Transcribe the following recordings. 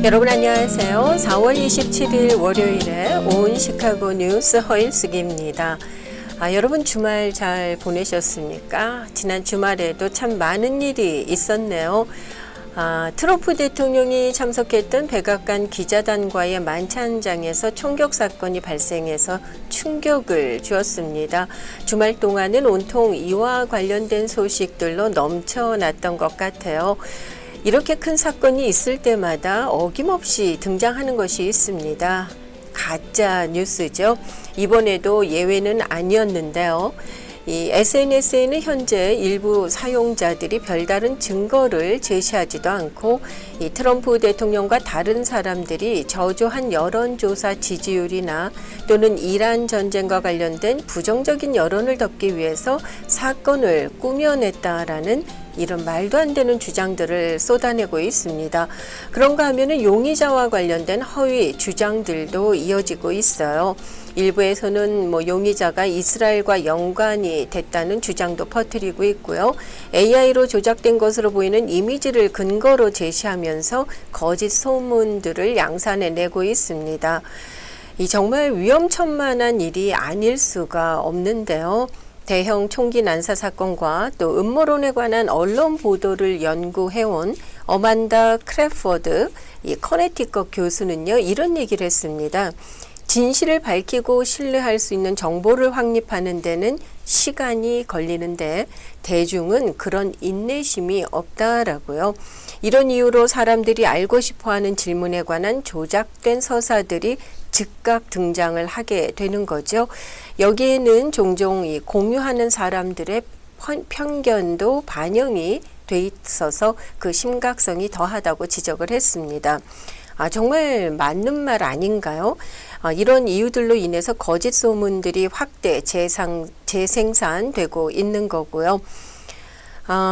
여러분 안녕하세요. 4월 27일 월요일에 온 시카고 뉴스 허일숙입니다. 여러분 주말 잘 보내셨습니까? 지난 주말에도 참 많은 일이 있었네요. 트럼프 대통령이 참석했던 백악관 기자단과의 만찬장에서 총격 사건이 발생해서 충격을 주었습니다. 주말 동안은 온통 이와 관련된 소식들로 넘쳐났던 것 같아요. 이렇게 큰 사건이 있을 때마다 어김없이 등장하는 것이 있습니다. 가짜 뉴스죠. 이번에도 예외는 아니었는데요. 이 SNS에는 현재 일부 사용자들이 별다른 증거를 제시하지도 않고 이 트럼프 대통령과 다른 사람들이 저조한 여론조사 지지율이나 또는 이란 전쟁과 관련된 부정적인 여론을 덮기 위해서 사건을 꾸며냈다라는 이런 말도 안 되는 주장들을 쏟아내고 있습니다. 그런가 하면은 용의자와 관련된 허위 주장들도 이어지고 있어요. 일부에서는 용의자가 이스라엘과 연관이 됐다는 주장도 퍼뜨리고 있고요. AI로 조작된 것으로 보이는 이미지를 근거로 제시하면서 거짓 소문들을 양산해내고 있습니다. 이 정말 위험천만한 일이 아닐 수가 없는데요. 대형 총기 난사 사건과 또 음모론에 관한 언론 보도를 연구해온 어만다 크래포드 이 커네티컷 교수는요, 이런 얘기를 했습니다. 진실을 밝히고 신뢰할 수 있는 정보를 확립하는 데는 시간이 걸리는데 대중은 그런 인내심이 없다라고요. 이런 이유로 사람들이 알고 싶어하는 질문에 관한 조작된 서사들이 즉각 등장을 하게 되는 거죠. 여기에는 종종 이 공유하는 사람들의 편견도 반영이 돼 있어서 그 심각성이 더하다고 지적을 했습니다. 정말 맞는 말 아닌가요? 이런 이유들로 인해서 거짓 소문들이 확대 재생산되고 있는 거고요.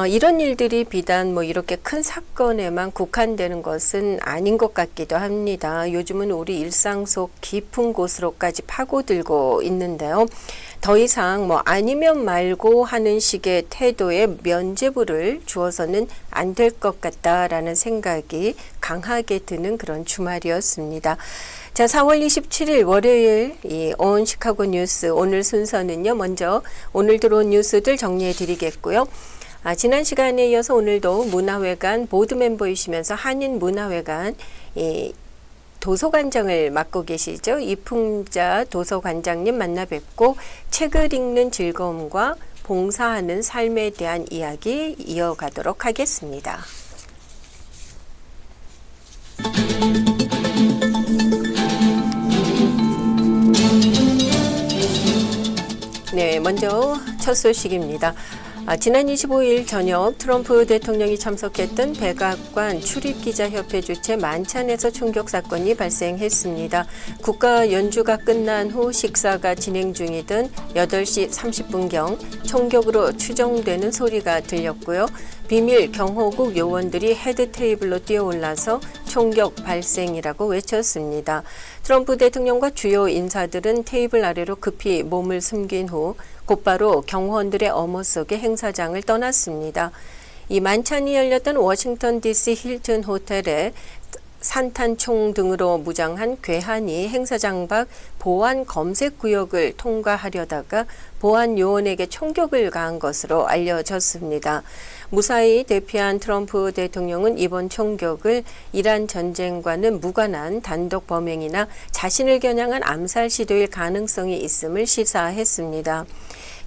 이런 일들이 비단 이렇게 큰 사건에만 국한되는 것은 아닌 것 같기도 합니다. 요즘은 우리 일상 속 깊은 곳으로까지 파고들고 있는데요. 더 이상 아니면 말고 하는 식의 태도에 면죄부를 주어서는 안 될 것 같다라는 생각이 강하게 드는 그런 주말이었습니다. 자, 4월 27일 월요일 온 시카고 뉴스 오늘 순서는요. 먼저 오늘 들어온 뉴스들 정리해 드리겠고요. 지난 시간에 이어서 오늘도 문화회관 보드 멤버이시면서 한인문화회관 도서관장을 맡고 계시죠. 이풍자 도서관장님 만나 뵙고 책을 읽는 즐거움과 봉사하는 삶에 대한 이야기 이어가도록 하겠습니다. 네, 먼저 첫 소식입니다. 지난 25일 저녁 트럼프 대통령이 참석했던 백악관 출입기자협회 주최 만찬에서 총격 사건이 발생했습니다. 국가 연주가 끝난 후 식사가 진행 중이던 8시 30분경 총격으로 추정되는 소리가 들렸고요. 비밀 경호국 요원들이 헤드 테이블로 뛰어올라서 총격 발생이라고 외쳤습니다. 트럼프 대통령과 주요 인사들은 테이블 아래로 급히 몸을 숨긴 후 곧바로 경호원들의 엄호 속에 행사장을 떠났습니다. 이 만찬이 열렸던 워싱턴 DC 힐튼 호텔에 산탄총 등으로 무장한 괴한이 행사장 밖 보안 검색 구역을 통과하려다가 보안 요원에게 총격을 가한 것으로 알려졌습니다. 무사히 대피한 트럼프 대통령은 이번 총격을 이란 전쟁과는 무관한 단독 범행이나 자신을 겨냥한 암살 시도일 가능성이 있음을 시사했습니다.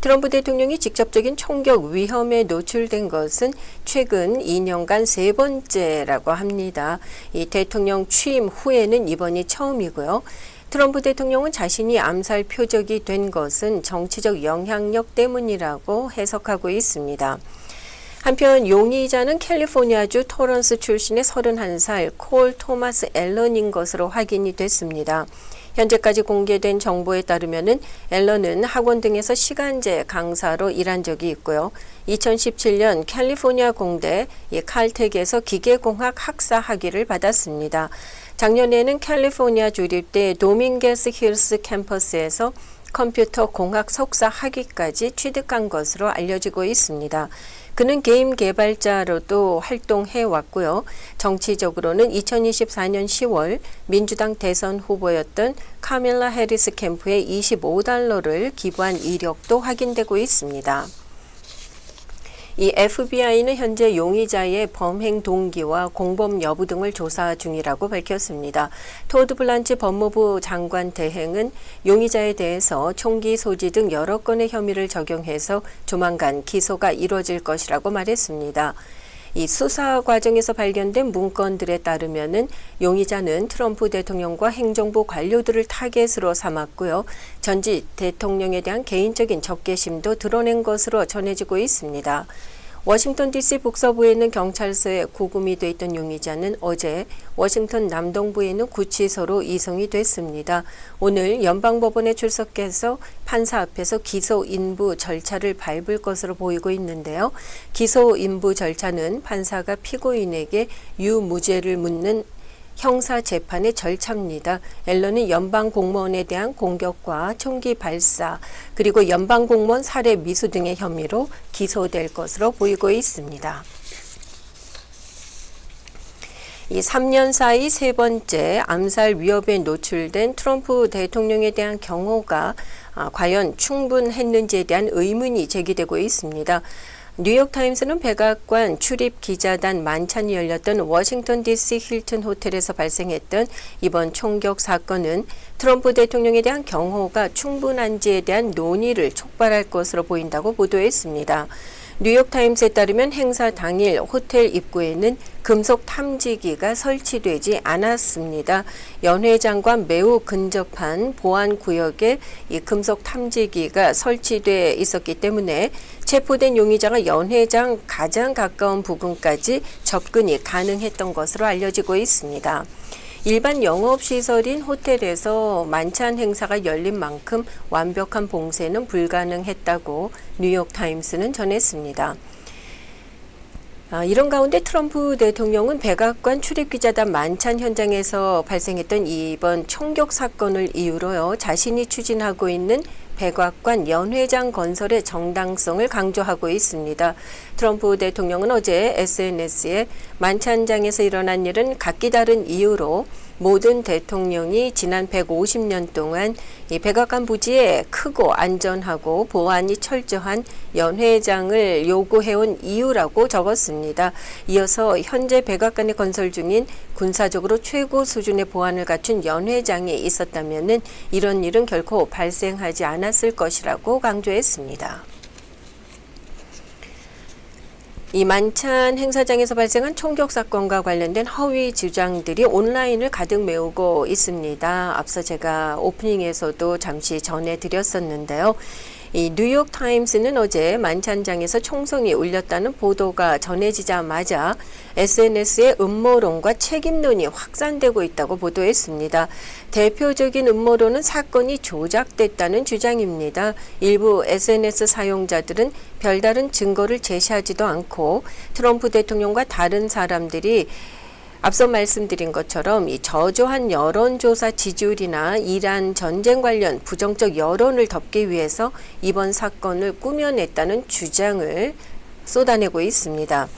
트럼프 대통령이 직접적인 총격 위험에 노출된 것은 최근 2년간 세 번째라고 합니다. 이 대통령 취임 후에는 이번이 처음이고요. 트럼프 대통령은 자신이 암살 표적이 된 것은 정치적 영향력 때문이라고 해석하고 있습니다. 한편 용의자는 캘리포니아주 토런스 출신의 31살 콜 토마스 앨런인 것으로 확인이 됐습니다. 현재까지 공개된 정보에 따르면 앨런은 학원 등에서 시간제 강사로 일한 적이 있고요. 2017년 캘리포니아 공대 칼텍에서 기계공학 학사 학위를 받았습니다. 작년에는 캘리포니아 주립대 도밍게스 힐스 캠퍼스에서 컴퓨터 공학 석사 학위까지 취득한 것으로 알려지고 있습니다. 그는 게임 개발자로도 활동해 왔고요. 정치적으로는 2024년 10월 민주당 대선 후보였던 카밀라 해리스 캠프에 $25를 기부한 이력도 확인되고 있습니다. 이 FBI는 현재 용의자의 범행 동기와 공범 여부 등을 조사 중이라고 밝혔습니다. 토드 블란치 법무부 장관 대행은 용의자에 대해서 총기 소지 등 여러 건의 혐의를 적용해서 조만간 기소가 이루어질 것이라고 말했습니다. 이 수사 과정에서 발견된 문건들에 따르면은 용의자는 트럼프 대통령과 행정부 관료들을 타겟으로 삼았고요. 전직 대통령에 대한 개인적인 적개심도 드러낸 것으로 전해지고 있습니다. 워싱턴 DC 북서부에 있는 경찰서에 구금이 돼 있던 용의자는 어제 워싱턴 남동부에 있는 구치소로 이송이 됐습니다. 오늘 연방법원에 출석해서 판사 앞에서 기소 인부 절차를 밟을 것으로 보이고 있는데요. 기소 인부 절차는 판사가 피고인에게 유무죄를 묻는 형사 재판의 절차입니다. 앨런은 연방 공무원에 대한 공격과 총기 발사 그리고 연방 공무원 살해 미수 등의 혐의로 기소될 것으로 보이고 있습니다. 이 3년 사이 세 번째 암살 위협에 노출된 트럼프 대통령에 대한 경호가 과연 충분했는지에 대한 의문이 제기되고 있습니다. 뉴욕타임스는 백악관 출입 기자단 만찬이 열렸던 워싱턴 DC 힐튼 호텔에서 발생했던 이번 총격 사건은 트럼프 대통령에 대한 경호가 충분한지에 대한 논의를 촉발할 것으로 보인다고 보도했습니다. 뉴욕타임스에 따르면 행사 당일 호텔 입구에는 금속 탐지기가 설치되지 않았습니다. 연회장과 매우 근접한 보안 구역에 이 금속 탐지기가 설치돼 있었기 때문에 체포된 용의자가 연회장 가장 가까운 부근까지 접근이 가능했던 것으로 알려지고 있습니다. 일반 영업시설인 호텔에서 만찬 행사가 열린 만큼 완벽한 봉쇄는 불가능했다고 뉴욕타임스는 전했습니다. 이런 가운데 트럼프 대통령은 백악관 출입기자단 만찬 현장에서 발생했던 이번 총격 사건을 이유로요, 자신이 추진하고 있는 백악관 연회장 건설의 정당성을 강조하고 있습니다. 트럼프 대통령은 어제 SNS에 만찬장에서 일어난 일은 각기 다른 이유로 모든 대통령이 지난 150년 동안 이 백악관 부지에 크고 안전하고 보안이 철저한 연회장을 요구해온 이유라고 적었습니다. 이어서 현재 백악관에 건설 중인 군사적으로 최고 수준의 보안을 갖춘 연회장이 있었다면 이런 일은 결코 발생하지 않았을 것이라고 강조했습니다. 이 만찬 행사장에서 발생한 총격 사건과 관련된 허위 주장들이 온라인을 가득 메우고 있습니다. 앞서 제가 오프닝에서도 잠시 전해드렸었는데요. 이 뉴욕타임스는 어제 만찬장에서 총성이 울렸다는 보도가 전해지자마자 SNS에 음모론과 책임론이 확산되고 있다고 보도했습니다. 대표적인 음모론은 사건이 조작됐다는 주장입니다. 일부 SNS 사용자들은 별다른 증거를 제시하지도 않고 트럼프 대통령과 다른 사람들이 앞서 말씀드린 것처럼 이 저조한 여론조사 지지율이나 이란 전쟁 관련 부정적 여론을 덮기 위해서 이번 사건을 꾸며냈다는 주장을 쏟아내고 있습니다.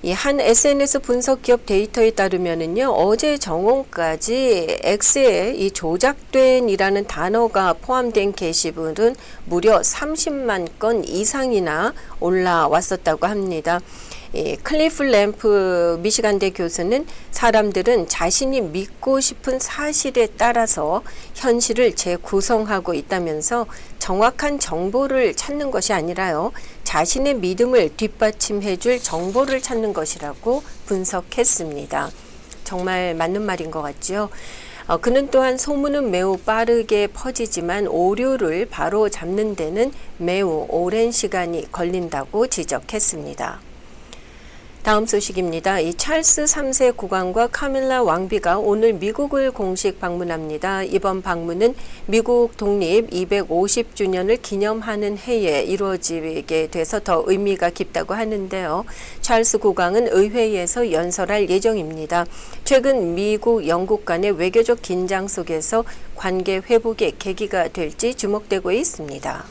이 한 SNS 분석 기업 데이터에 따르면은요, 어제 정오까지 X에 이 조작된이라는 단어가 포함된 게시물은 무려 30만 건 이상이나 올라왔었다고 합니다. 클리프 램프 미시간대 교수는 사람들은 자신이 믿고 싶은 사실에 따라서 현실을 재구성하고 있다면서 정확한 정보를 찾는 것이 아니라요, 자신의 믿음을 뒷받침해 줄 정보를 찾는 것이라고 분석했습니다. 정말 맞는 말인 것 같죠? 그는 또한 소문은 매우 빠르게 퍼지지만 오류를 바로 잡는 데는 매우 오랜 시간이 걸린다고 지적했습니다. 다음 소식입니다. 이 찰스 3세 국왕과 카밀라 왕비가 오늘 미국을 공식 방문합니다. 이번 방문은 미국 독립 250주년을 기념하는 해에 이루어지게 돼서 더 의미가 깊다고 하는데요. 찰스 국왕은 의회에서 연설할 예정입니다. 최근 미국, 영국 간의 외교적 긴장 속에서 관계 회복의 계기가 될지 주목되고 있습니다.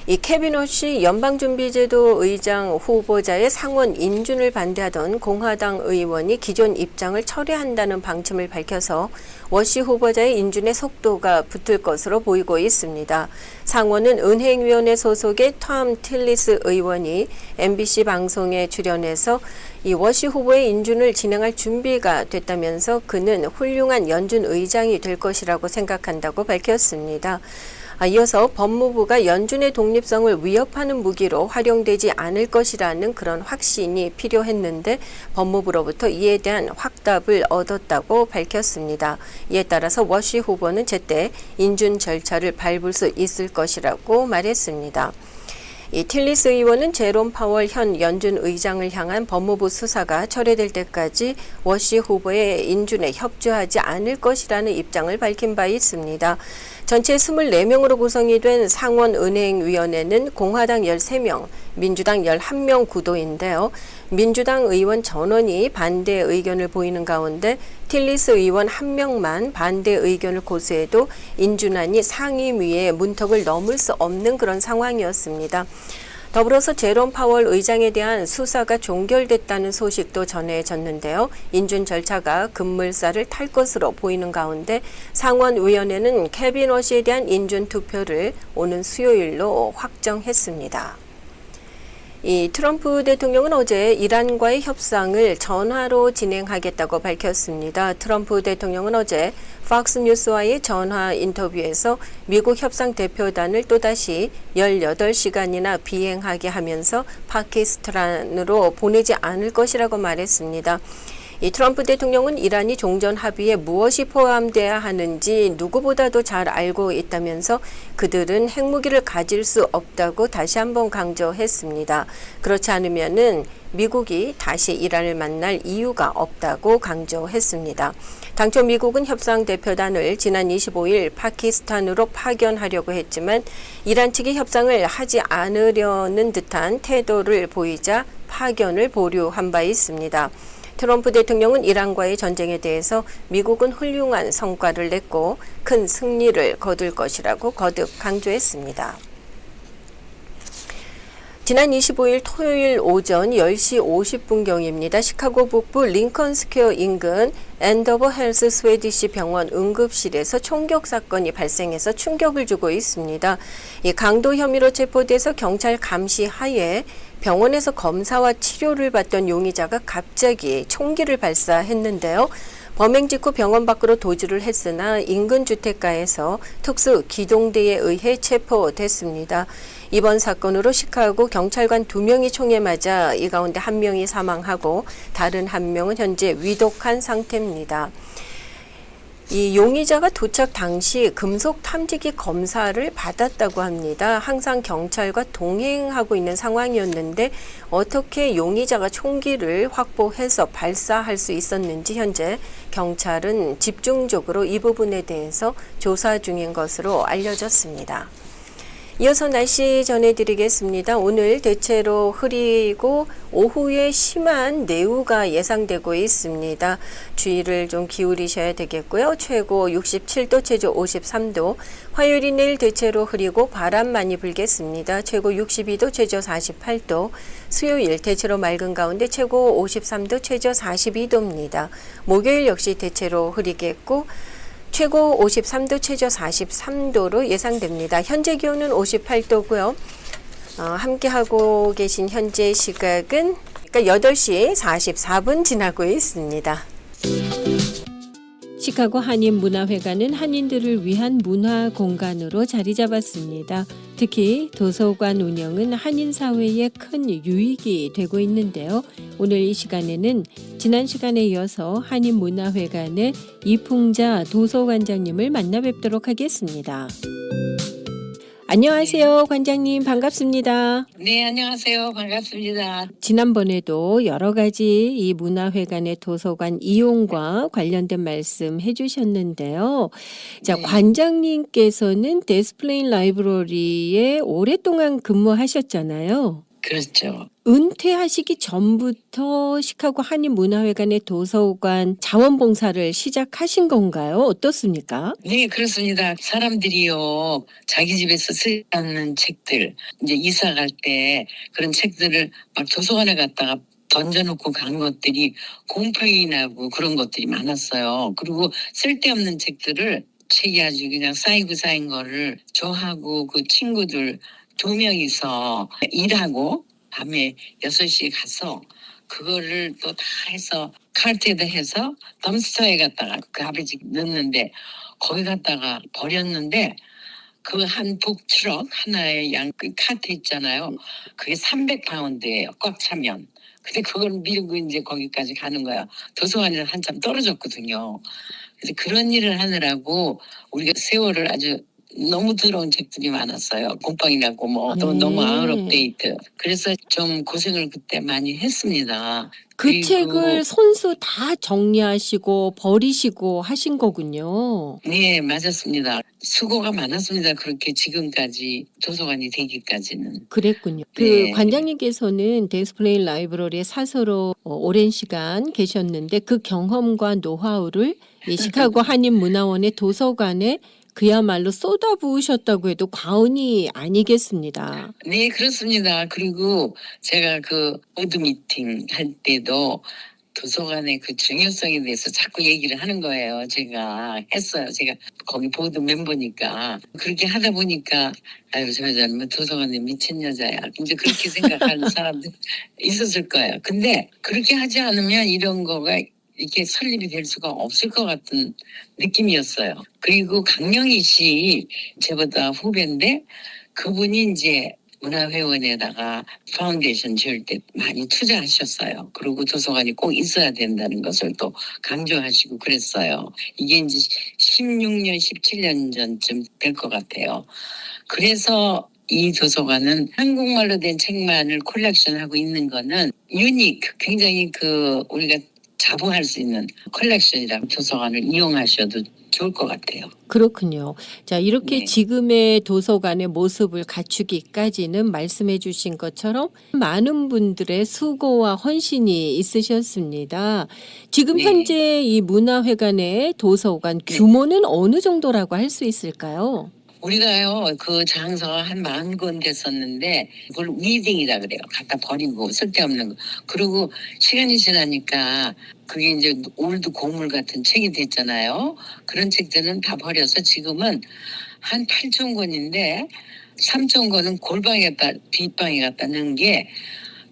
이 케빈 워시 연방준비제도 의장 후보자의 상원 인준을 반대하던 공화당 의원이 기존 입장을 철회한다는 방침을 밝혀서 워시 후보자의 인준의 속도가 붙을 것으로 보이고 있습니다. 상원은 은행위원회 소속의 톰 틸리스 의원이 MBC 방송에 출연해서 이 워시 후보의 인준을 진행할 준비가 됐다면서 그는 훌륭한 연준 의장이 될 것이라고 생각한다고 밝혔습니다. 이어서 법무부가 연준의 독립성을 위협하는 무기로 활용되지 않을 것이라는 그런 확신이 필요했는데 법무부로부터 이에 대한 확답을 얻었다고 밝혔습니다. 이에 따라서 워시 후보는 제때 인준 절차를 밟을 수 있을 것이라고 말했습니다. 이 틸리스 의원은 제롬 파월 현 연준 의장을 향한 법무부 수사가 철회될 때까지 워시 후보의 인준에 협조하지 않을 것이라는 입장을 밝힌 바 있습니다. 전체 24명으로 구성이 된 상원은행위원회는 공화당 13명, 민주당 11명 구도인데요. 민주당 의원 전원이 반대 의견을 보이는 가운데 틸리스 의원 1명만 반대 의견을 고수해도 인준안이 상임위의 문턱을 넘을 수 없는 그런 상황이었습니다. 더불어서 제롬 파월 의장에 대한 수사가 종결됐다는 소식도 전해졌는데요. 인준 절차가 급물살을 탈 것으로 보이는 가운데 상원위원회는 케빈 워시에 대한 인준 투표를 오는 수요일로 확정했습니다. 이 트럼프 대통령은 어제 이란과의 협상을 전화로 진행하겠다고 밝혔습니다. 트럼프 대통령은 어제 팍스뉴스와의 전화 인터뷰에서 미국 협상 대표단을 또다시 18시간이나 비행하게 하면서 파키스탄으로 보내지 않을 것이라고 말했습니다. 이 트럼프 대통령은 이란이 종전 합의에 무엇이 포함돼야 하는지 누구보다도 잘 알고 있다면서 그들은 핵무기를 가질 수 없다고 다시 한번 강조했습니다. 그렇지 않으면은 미국이 다시 이란을 만날 이유가 없다고 강조했습니다. 당초 미국은 협상 대표단을 지난 25일 파키스탄으로 파견하려고 했지만 이란 측이 협상을 하지 않으려는 듯한 태도를 보이자 파견을 보류한 바 있습니다. 트럼프 대통령은 이란과의 전쟁에 대해서 미국은 훌륭한 성과를 냈고 큰 승리를 거둘 것이라고 거듭 강조했습니다. 지난 25일 토요일 오전 10시 50분경입니다. 시카고 북부 링컨 스퀘어 인근 앤더버 헬스 스웨디시 병원 응급실에서 총격 사건이 발생해서 충격을 주고 있습니다. 이 강도 혐의로 체포돼서 경찰 감시 하에 병원에서 검사와 치료를 받던 용의자가 갑자기 총기를 발사했는데요. 범행 직후 병원 밖으로 도주를 했으나 인근 주택가에서 특수 기동대에 의해 체포됐습니다. 이번 사건으로 시카고 경찰관 2명이 총에 맞아 이 가운데 1명이 사망하고 다른 1명은 현재 위독한 상태입니다. 이 용의자가 도착 당시 금속 탐지기 검사를 받았다고 합니다. 항상 경찰과 동행하고 있는 상황이었는데 어떻게 용의자가 총기를 확보해서 발사할 수 있었는지 현재 경찰은 집중적으로 이 부분에 대해서 조사 중인 것으로 알려졌습니다. 이어서 날씨 전해드리겠습니다. 오늘 대체로 흐리고 오후에 심한 내우가 예상되고 있습니다. 주의를 좀 기울이셔야 되겠고요. 최고 67도, 최저 53도. 화요일이 내일 대체로 흐리고 바람 많이 불겠습니다. 최고 62도, 최저 48도. 수요일 대체로 맑은 가운데 최고 53도, 최저 42도입니다. 목요일 역시 대체로 흐리겠고 최고 53도, 최저 43도로 예상됩니다. 현재 기온은 58도고요. 함께하고 계신 현재 시각은 8시 44분 지나고 있습니다. 시카고 한인문화회관은 한인들을 위한 문화 공간으로 자리 잡았습니다. 특히 도서관 운영은 한인사회에 큰 유익이 되고 있는데요. 오늘 이 시간에는 지난 시간에 이어서 한인문화회관의 이풍자 도서관장님을 만나 뵙도록 하겠습니다. 안녕하세요, 관장님. 반갑습니다. 네, 안녕하세요. 반갑습니다. 지난번에도 여러 가지 이 문화회관의 도서관 이용과 관련된 말씀 해주셨는데요. 자, 네. 관장님께서는 데스플레인 라이브러리에 오랫동안 근무하셨잖아요. 그렇죠. 은퇴하시기 전부터 시카고 한인문화회관의 도서관 자원봉사를 시작하신 건가요? 어떻습니까? 네, 그렇습니다. 사람들이요, 자기 집에서 쓰지 않는 책들, 이제 이사 갈 때 그런 책들을 막 도서관에 갔다가 던져놓고 간 것들이 곰팡이 나고 그런 것들이 많았어요. 그리고 쓸데없는 책이 아주 그냥 쌓인 거를 저하고 그 친구들 2명이서 일하고 밤에 6시에 가서 그거를 또 다 해서 칼퇴도 해서 덤스터에 갔다가 가베지 넣는데 거기 갔다가 버렸는데 그 한 북트럭 하나에 그 카트 있잖아요. 그게 300파운드예요. 꽉 차면. 근데 그걸 밀고 이제 거기까지 가는 거야. 도서관에서 한참 떨어졌거든요. 그래서 그런 일을 하느라고 우리가 세월을 아주 너무 더러운 책들이 많았어요. 곰팡이 나고 또 너무 아웃업데이트. 그래서 좀 고생을 그때 많이 했습니다. 그 그리고 책을 손수 다 정리하시고 버리시고 하신 거군요. 네, 맞았습니다. 수고가 많았습니다. 그렇게 지금까지 도서관이 되기까지는. 그랬군요. 그 네. 관장님께서는 데스플레인 라이브러리의 사서로 오랜 시간 계셨는데 그 경험과 노하우를 이 시카고 한인문화원의 도서관에 그야말로 쏟아부으셨다고 해도 과언이 아니겠습니다. 네, 그렇습니다. 그리고 제가 그 보드 미팅 할 때도 도서관의 그 중요성에 대해서 자꾸 얘기를 하는 거예요. 제가 했어요. 제가 거기 보드 멤버니까. 그렇게 하다 보니까 아유, 저 여자는 도서관에 미친 여자야. 이제 그렇게 생각하는 사람들 있었을 거예요. 근데 그렇게 하지 않으면 이런 거가 이렇게 설립이 될 수가 없을 것 같은 느낌이었어요. 그리고 강영희 씨 저보다 후배인데 그분이 이제 문화회원에다가 파운데이션 지을 때 많이 투자하셨어요. 그리고 도서관이 꼭 있어야 된다는 것을 또 강조하시고 그랬어요. 이게 이제 16년, 17년 전쯤 될 것 같아요. 그래서 이 도서관은 한국말로 된 책만을 콜렉션하고 있는 거는 굉장히 우리가 자부할 수 있는 컬렉션이라고 도서관을 이용하셔도 좋을 것 같아요. 그렇군요. 자, 이렇게 네. 지금의 도서관의 모습을 갖추기까지는 말씀해 주신 것처럼 많은 분들의 수고와 헌신이 있으셨습니다. 지금 네. 현재 이 문화회관의 도서관 규모는 어느 정도라고 할 수 있을까요? 우리가요, 그 장서가 한 40권 됐었는데, 그걸 위딩이라 그래요. 갖다 버리고, 쓸데없는 거. 그리고 시간이 지나니까, 그게 이제 올드 고물 같은 책이 됐잖아요. 그런 책들은 다 버려서 지금은 한 8천 권인데, 3천 권은 뒷방에 갖다 넣은 게,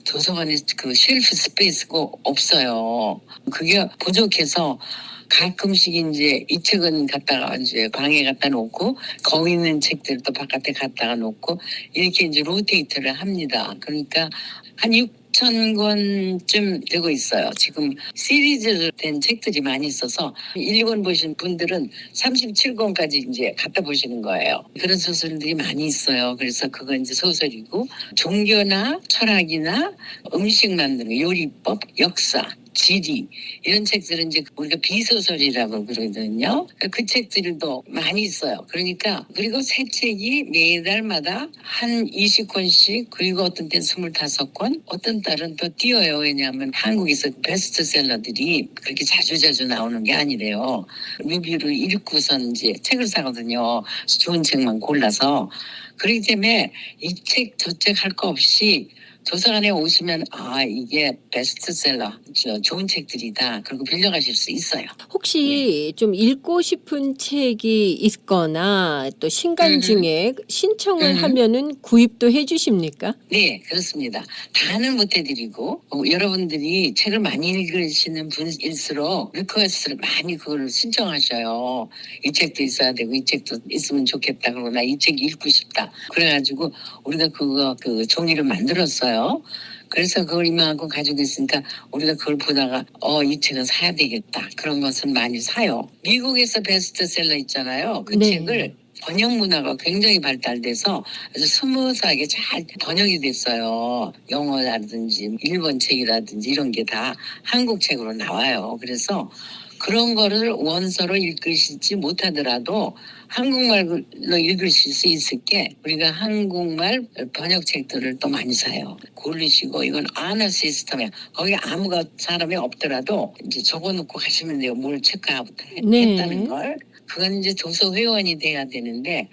도서관에 그 쉘프 스페이스가 없어요. 그게 부족해서 가끔씩 이제 이 책은 갖다가 이제 방에 갖다 놓고 거기 있는 책들 또 바깥에 갖다가 놓고 이렇게 이제 로테이트를 합니다. 그러니까 한 6천 권쯤 되고 있어요. 지금 시리즈로 된 책들이 많이 있어서 1권 보신 분들은 37권까지 이제 갖다 보시는 거예요. 그런 소설들이 많이 있어요. 그래서 그건 이제 소설이고 종교나 철학이나 음식 만드는 요리법, 역사, 지리 이런 책들은 이제 우리가 비소설이라고 그러거든요. 그 책들도 많이 있어요. 그리고 새 책이 매달마다 한 20권씩 그리고 어떤 때는 25권 어떤 달은 더 뛰어요. 왜냐하면 한국에서 베스트셀러들이 그렇게 자주 나오는 게 아니래요. 리뷰를 읽고선 이제 책을 사거든요. 좋은 책만 골라서. 그렇기 때문에 이 책 저 책 할 거 없이 도서관에 오시면 이게 베스트셀러 좋은 책들이다. 그리고 빌려가실 수 있어요. 혹시 좀 읽고 싶은 책이 있거나 또 신간 중에 신청을 하면은 구입도 해 주십니까? 네, 그렇습니다. 다는 못 해드리고 여러분들이 책을 많이 읽으시는 분일수록 리퀘스트를 많이 그걸 신청하셔요. 이 책도 있어야 되고 이 책도 있으면 좋겠다. 그러고 나 이 책 읽고 싶다. 그래가지고 우리가 그 종이를 만들었어요. 그래서 그걸 이만큼 가지고 있으니까 우리가 그걸 보다가 이 책은 사야 되겠다. 그런 것은 많이 사요. 미국에서 베스트셀러 있잖아요. 그 네. 책을 번역 문화가 굉장히 발달돼서 아주 스무스하게 잘 번역이 됐어요. 영어라든지 일본 책이라든지 이런 게 다 한국 책으로 나와요. 그래서 그런 거를 원서로 읽으시지 못하더라도 한국말로 읽으실 수 있을게 우리가 한국말 번역책들을 또 많이 사요. 고르시고 이건 아너 시스템이야. 거기 아무가 사람이 없더라도 이제 적어놓고 가시면 돼요. 뭘 체크하고 네. 했다는 걸. 그건 이제 도서 회원이 돼야 되는데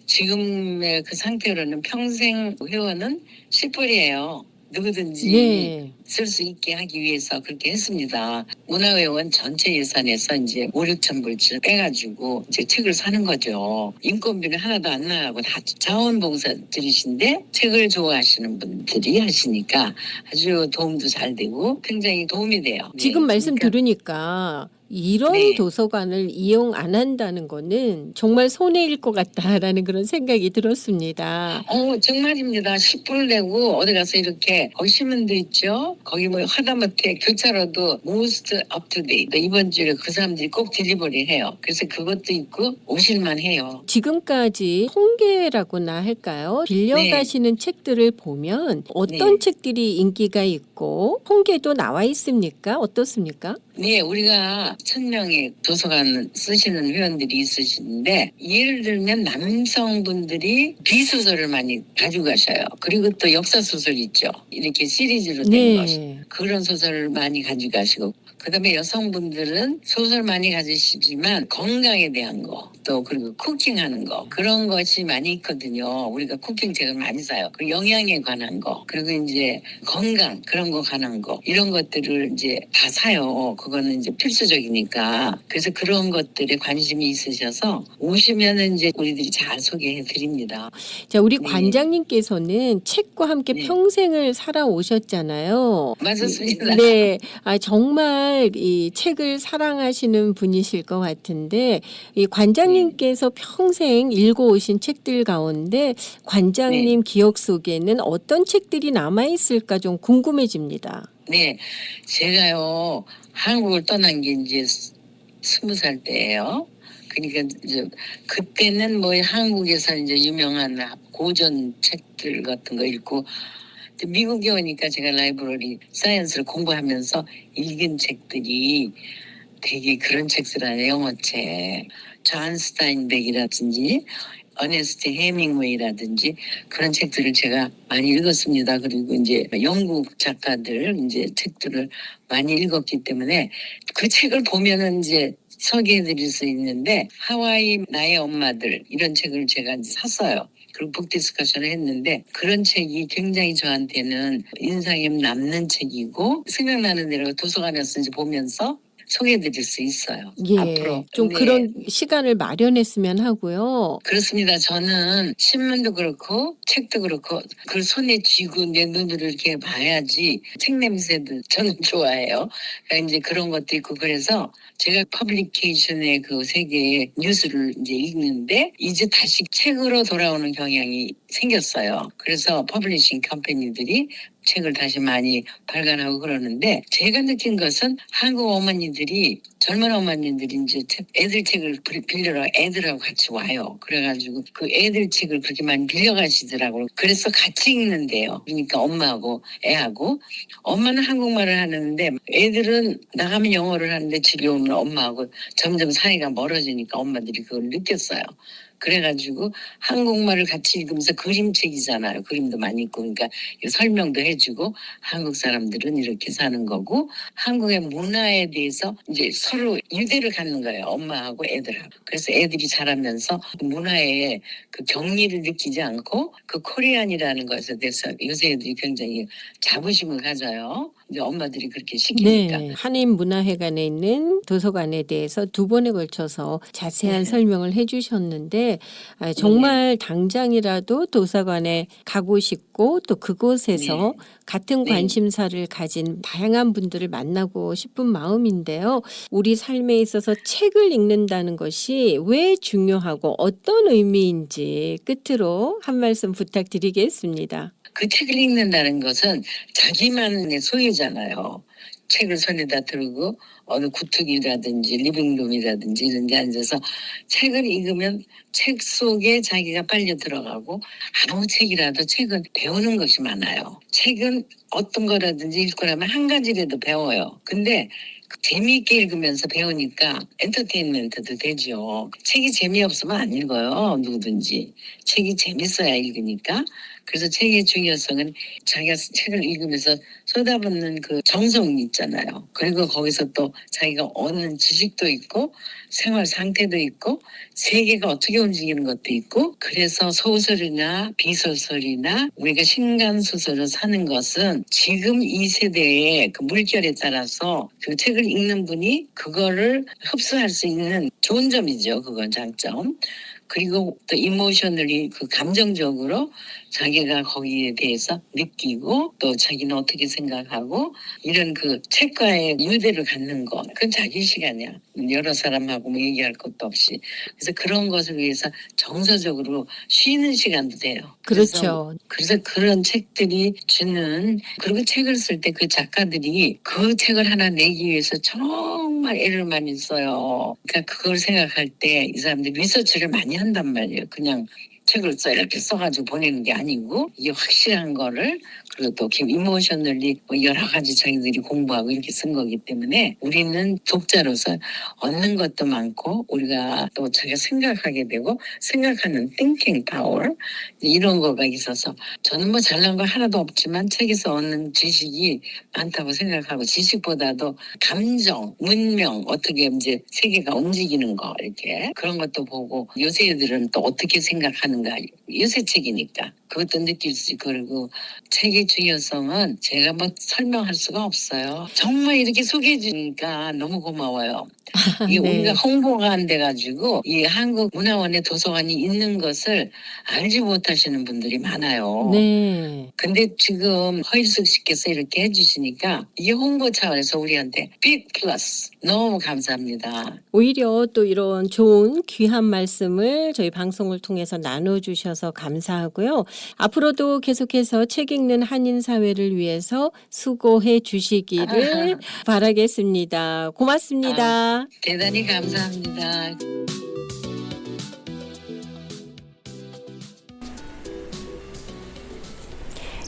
지금의 그 상태로는 평생 회원은 10불이에요. 누구든지 네. 쓸 수 있게 하기 위해서 그렇게 했습니다. 문화회원 전체 예산에서 이제 5, 6천 불씩 빼가지고 이제 책을 사는 거죠. 인건비는 하나도 안 나가고 다 자원봉사들이신데 책을 좋아하시는 분들이 하시니까 아주 도움도 잘 되고 굉장히 도움이 돼요. 지금 말씀 그러니까 들으니까 이런 네. 도서관을 이용 안 한다는 거는 정말 손해일 것 같다라는 그런 생각이 들었습니다. 정말입니다. 10불 내고 어디 가서 이렇게 거기 신문도 있죠. 거기 뭐 하다못해 교차로도 most up to date 이번 주에 그 사람들이 꼭 딜리버리 해요. 그래서 그것도 있고 오실만 해요. 지금까지 통계라고나 할까요? 빌려가시는 책들을 보면 어떤 네. 책들이 인기가 있고 통계도 나와 있습니까? 어떻습니까? 네, 우리가 1,000명의 도서관 쓰시는 회원들이 있으시는데 예를 들면 남성분들이 비소설을 많이 가지고 가셔요. 그리고 또 역사소설 있죠. 이렇게 시리즈로 된 것. 네. 그런 소설을 많이 가지고 가시고 그다음에 여성분들은 소설 많이 가지시지만 건강에 대한 거, 또 그리고 쿠킹하는 거 그런 것이 많이 있거든요. 우리가 쿠킹책을 많이 사요. 그리고 영양에 관한 거, 그리고 이제 건강 그런 거 관한 거 이런 것들을 이제 다 사요. 그거는 이제 필수적이니까. 그래서 그런 것들에 관심이 있으셔서 오시면은 이제 우리들이 잘 소개해 드립니다. 자, 우리 네. 관장님께서는 책과 함께 네. 평생을 살아오셨잖아요. 맞았습니다. 네. 정말 이 책을 사랑하시는 분이실 것 같은데 이 관장님께서 평생 읽어오신 책들 가운데 관장님 기억 속에는 어떤 책들이 남아있을까 좀 궁금해집니다. 네, 제가요 한국을 떠난 게 이제 20살 때예요. 그러니까 이제 그때는 뭐 한국에서 이제 유명한 고전 책들 같은 거 읽고 미국에 오니까 제가 라이브러리 사이언스를 공부하면서 읽은 책들이 되게 그런 책들 아니에요. 영어책. 존 스타인백이라든지 어네스트 헤밍웨이라든지 그런 책들을 제가 많이 읽었습니다. 그리고 이제 영국 작가들 이제 책들을 많이 읽었기 때문에 그 책을 보면은 이제 소개해드릴 수 있는데 하와이 나의 엄마들 이런 책을 제가 이제 샀어요. 그리고 북디스커션을 했는데 그런 책이 굉장히 저한테는 인상에 남는 책이고 생각나는 대로 도서관에서 이제 보면서 소개해드릴 수 있어요. 예, 앞으로. 좀 네. 그런 시간을 마련했으면 하고요. 그렇습니다. 저는 신문도 그렇고 책도 그렇고 그걸 손에 쥐고 내 눈으로 이렇게 봐야지 책 냄새도 저는 좋아해요. 그러니까 이제 그런 것도 있고 그래서 제가 퍼블리케이션의 그 세계의 뉴스를 이제 읽는데 이제 다시 책으로 돌아오는 경향이 생겼어요. 그래서 퍼블리싱 컴퍼니들이 책을 다시 많이 발간하고 그러는데 제가 느낀 것은 한국 어머니들이 젊은 어머니들이 이제 애들 책을 빌려라 애들하고 같이 와요. 그래가지고 그 애들 책을 그렇게 많이 빌려가시더라고요. 그래서 같이 읽는데요. 그러니까 엄마하고 애하고 엄마는 한국말을 하는데 애들은 나가면 영어를 하는데 집에 오면 엄마하고 점점 사이가 멀어지니까 엄마들이 그걸 느꼈어요. 그래가지고 한국말을 같이 읽으면서 그림책이잖아요. 그림도 많이 있고 그러니까 설명도 해주고 한국 사람들은 이렇게 사는 거고 한국의 문화에 대해서 이제 서로 유대를 갖는 거예요. 엄마하고 애들하고. 그래서 애들이 자라면서 문화의 그 경리를 느끼지 않고 그 코리안이라는 것에 대해서 요새 애들이 굉장히 자부심을 가져요. 이제 엄마들이 그렇게 시키니까. 네, 한인문화회관에 있는 도서관에 대해서 2번에 걸쳐서 자세한 네. 설명을 해주셨는데 정말 당장이라도 도서관에 가고 싶고 또 그곳에서 같은 네. 관심사를 가진 다양한 분들을 만나고 싶은 마음인데요. 우리 삶에 있어서 책을 읽는다는 것이 왜 중요하고 어떤 의미인지 끝으로 한 말씀 부탁드리겠습니다. 그 책을 읽는다는 것은 자기만의 소유잖아요. 책을 손에다 들고 어느 구석이라든지 리빙룸이라든지 이런 데 앉아서 책을 읽으면 책 속에 자기가 빨려 들어가고 아무 책이라도 책은 배우는 것이 많아요. 책은 어떤 거라든지 읽고 나면 한 가지라도 배워요. 근데 재미있게 읽으면서 배우니까 엔터테인먼트도 되죠. 책이 재미없으면 안 읽어요. 누구든지. 책이 재밌어야 읽으니까. 그래서 책의 중요성은 자기가 책을 읽으면서 쏟아붓는 그 정성이 있잖아요. 그리고 거기서 또 자기가 얻는 지식도 있고 생활 상태도 있고 세계가 어떻게 움직이는 것도 있고 그래서 소설이나 비소설이나 우리가 신간소설을 사는 것은 지금 이 세대의 그 물결에 따라서 그 책을 읽는 분이 그거를 흡수할 수 있는 좋은 점이죠. 그건 장점. 그리고 또 이모셔널리 그 감정적으로 자기가 거기에 대해서 느끼고 또 자기는 어떻게 생각하고 이런 그 책과의 유대를 갖는 것 그건 자기 시간이야. 여러 사람하고 뭐 얘기할 것도 없이. 그래서 그런 것을 위해서 정서적으로 쉬는 시간도 돼요. 그렇죠. 그래서 그런 책들이 주는 그리고 책을 쓸 때 그 작가들이 그 책을 하나 내기 위해서 정말 애를 많이 써요. 그러니까 그걸 생각할 때 이 사람들이 리서치를 많이 한단 말이에요. 그냥 책을 이렇게 써가지고 보내는 게 아니고 이게 확실한 거를 그리고 또 이모셔널리 뭐 여러 가지 자기들이 공부하고 이렇게 쓴 거기 때문에 우리는 독자로서 얻는 것도 많고 우리가 또 자기가 생각하게 되고 생각하는 thinking power 이런 거가 있어서 저는 뭐 잘난 거 하나도 없지만 책에서 얻는 지식이 많다고 생각하고 지식보다도 감정, 문명 어떻게 이제 세계가 움직이는 거 이렇게 그런 것도 보고 요새 애들은 또 어떻게 생각하는가 요새 책이니까 그것도 느낄 수 있고 그리고 책의 중요성은 제가 뭐 설명할 수가 없어요. 정말 이렇게 소개해 주니까 너무 고마워요. 이 네. 우리가 홍보가 안 돼가지고 이 한국문화원의 도서관이 있는 것을 알지 못하시는 분들이 많아요. 네. 근데 지금 허일숙 씨께서 이렇게 해주시니까 이 홍보 차원에서 우리한테 빅 플러스 너무 감사합니다. 오히려 또 이런 좋은 귀한 말씀을 저희 방송을 통해서 나눠주셔서 감사하고요. 앞으로도 계속해서 책 읽는 한인 사회를 위해서 수고해 주시기를 바라겠습니다. 고맙습니다. 대단히 감사합니다.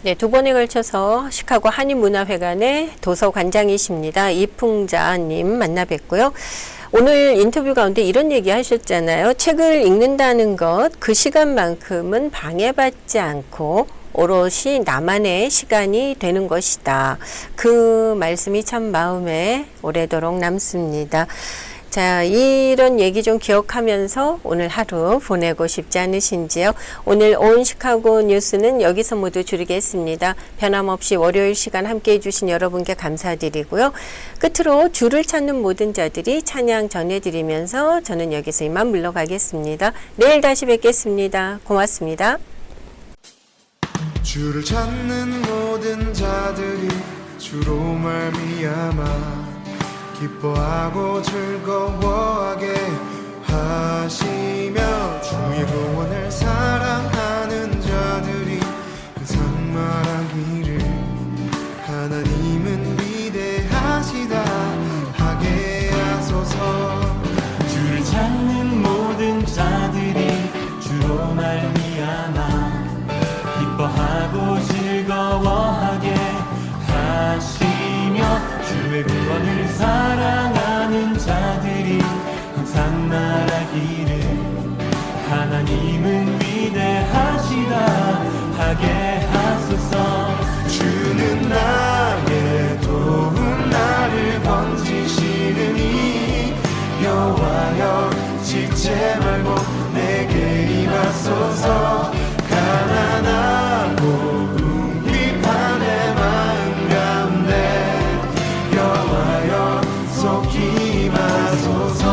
네, 두 번에 걸쳐서 시카고 한인문화회관의 도서관장이십니다. 이풍자님 만나 뵙고요. 오늘 인터뷰 가운데 이런 얘기 하셨잖아요. 책을 읽는다는 것, 그 시간만큼은 방해받지 않고 오롯이 나만의 시간이 되는 것이다. 그 말씀이 참 마음에 오래도록 남습니다. 자, 이런 얘기 좀 기억하면서 오늘 하루 보내고 싶지 않으신지요? 오늘 온 시카고 뉴스는 여기서 모두 줄이겠습니다. 변함없이 월요일 시간 함께 해주신 여러분께 감사드리고요. 끝으로 주를 찾는 모든 자들이 찬양 전해드리면서 저는 여기서 이만 물러가겠습니다. 내일 다시 뵙겠습니다. 고맙습니다. 주를 찾는 모든 자들이 주로 말미암아 기뻐하고 즐거워하게 하시며 주의 구원을 사랑하는 자들이 항상 말하기를 하나님은 위대하시다 하게 하소서. 주를 찾는 모든 자들이 주로 말미암아 기뻐하고 즐거워하게 하시며 주의 구원을 사랑하는 자들이 항상 말하기를 하나님은 위대하시다 하게 하소서. 주는 나의 도움 나를 건지시느니 여호와여 지체 말고 내게 임하소서. 가난하고 궁핍한 내 마음 가운데 여호와여 속히 임하소서.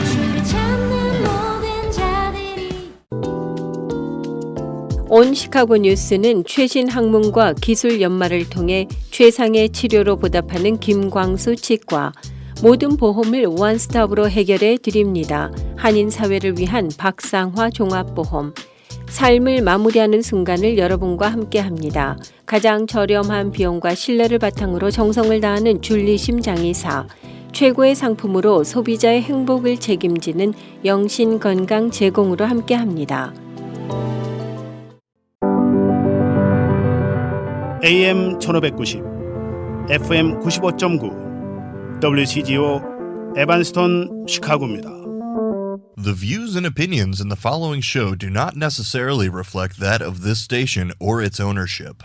주를 찾는 모든 자들이 온 시카고 뉴스는 최신 학문과 기술 연마를 통해 최상의 치료로 보답하는 김광수 치과, 모든 보험을 원스톱으로 해결해 드립니다. 한인 사회를 위한 박상화 종합보험. 삶을 마무리하는 순간을 여러분과 함께합니다. 가장 저렴한 비용과 신뢰를 바탕으로 정성을 다하는 줄리심 장의사. 최고의 상품으로 소비자의 행복을 책임지는 영신 건강 제공으로 함께합니다. AM 1590, FM 95.9, WCGO 에반스톤 시카고입니다. The views and opinions in the following show do not necessarily reflect that of this station or its ownership.